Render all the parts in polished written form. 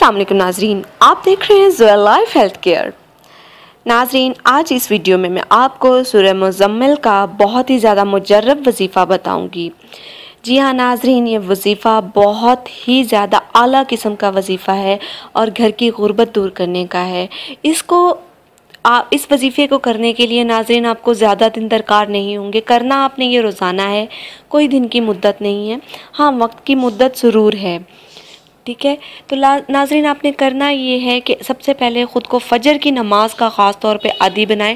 अस्सलाम वालेकुम नाजरीन, आप देख रहे हैं ज़ोया लाइफ हेल्थ केयर। नाजरीन, आज इस वीडियो में मैं आपको सूरह मुज़म्मिल का बहुत ही ज़्यादा मुजर्रब वजीफ़ा बताऊंगी। जी हाँ नाजरीन, ये वजीफ़ा बहुत ही ज़्यादा आला किस्म का वजीफ़ा है और घर की गुर्बत दूर करने का है। इस वजीफ़े को करने के लिए नाजरीन आपको ज़्यादा दिन दरकार नहीं होंगे। करना आपने ये रोज़ाना है, कोई दिन की मुद्दत नहीं है। हाँ, वक्त की मुद्दत ज़रूर है, ठीक है। तो नाजरीन आपने करना ये है कि सबसे पहले ख़ुद को फ़जर की नमाज़ का ख़ास तौर पे आदी बनाएं।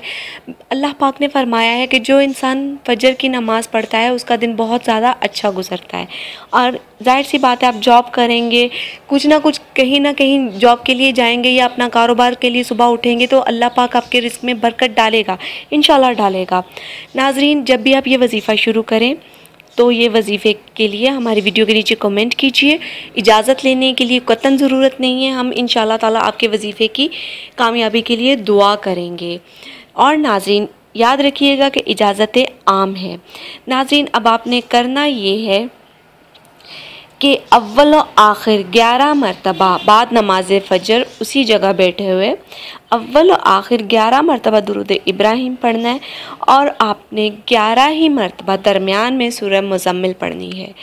अल्लाह पाक ने फरमाया है कि जो इंसान फ़जर की नमाज़ पढ़ता है उसका दिन बहुत ज़्यादा अच्छा गुजरता है। और जाहिर सी बात है, आप जॉब करेंगे, कुछ ना कुछ कहीं ना कहीं जॉब के लिए जाएंगे या अपना कारोबार के लिए सुबह उठेंगे तो अल्लाह पाक आपके रिस्क में बरकत डालेगा, इंशाल्लाह डालेगा। नाजरीन, जब भी आप ये वजीफ़ा शुरू करें तो ये वजीफ़े के लिए हमारी वीडियो के नीचे कमेंट कीजिए। इजाज़त लेने के लिए कतई ज़रूरत नहीं है, हम इंशाल्लाह ताला आपके वजीफ़े की कामयाबी के लिए दुआ करेंगे। और नाज़रीन याद रखिएगा कि इजाज़तें आम है। नाज़रीन अब आपने करना ये है कि अव्वल व आखिर 11 मरतबा बाद नमाज फ़जर उसी जगह बैठे हुए अव्वल व आखिर 11 मरतबा दुरूद इब्राहिम पढ़ना है और आपने 11 ही मरतबा दरमियान में सूरह मुज़म्मिल पढ़नी है।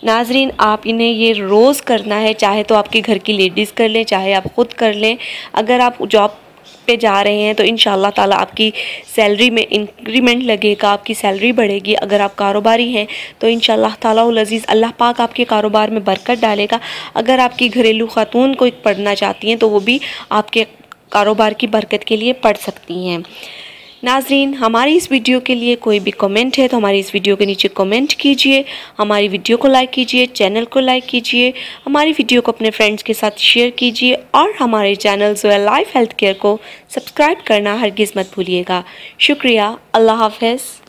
नाजरीन आप इन्हें ये रोज़ करना है, चाहे तो आपके घर की लेडीज़ कर लें, चाहे आप ख़ुद कर लें। अगर आप जॉब पे जा रहे हैं तो इंशाल्लाह ताला आपकी सैलरी में इंक्रीमेंट लगेगा, आपकी सैलरी बढ़ेगी। अगर आप कारोबारी हैं तो इंशाल्लाह ताला उल अज़ीज़ अल्लाह पाक आपके कारोबार में बरकत डालेगा। अगर आपकी घरेलू खातून कोई पढ़ना चाहती हैं तो वो भी आपके कारोबार की बरकत के लिए पढ़ सकती हैं। नाजरीन हमारी इस वीडियो के लिए कोई भी कमेंट है तो हमारी इस वीडियो के नीचे कमेंट कीजिए, हमारी वीडियो को लाइक कीजिए, चैनल को लाइक कीजिए, हमारी वीडियो को अपने फ्रेंड्स के साथ शेयर कीजिए और हमारे channel Zoya life health care को सब्सक्राइब करना हरगिज़ मत भूलिएगा। शुक्रिया, अल्लाह हाफ़िज़।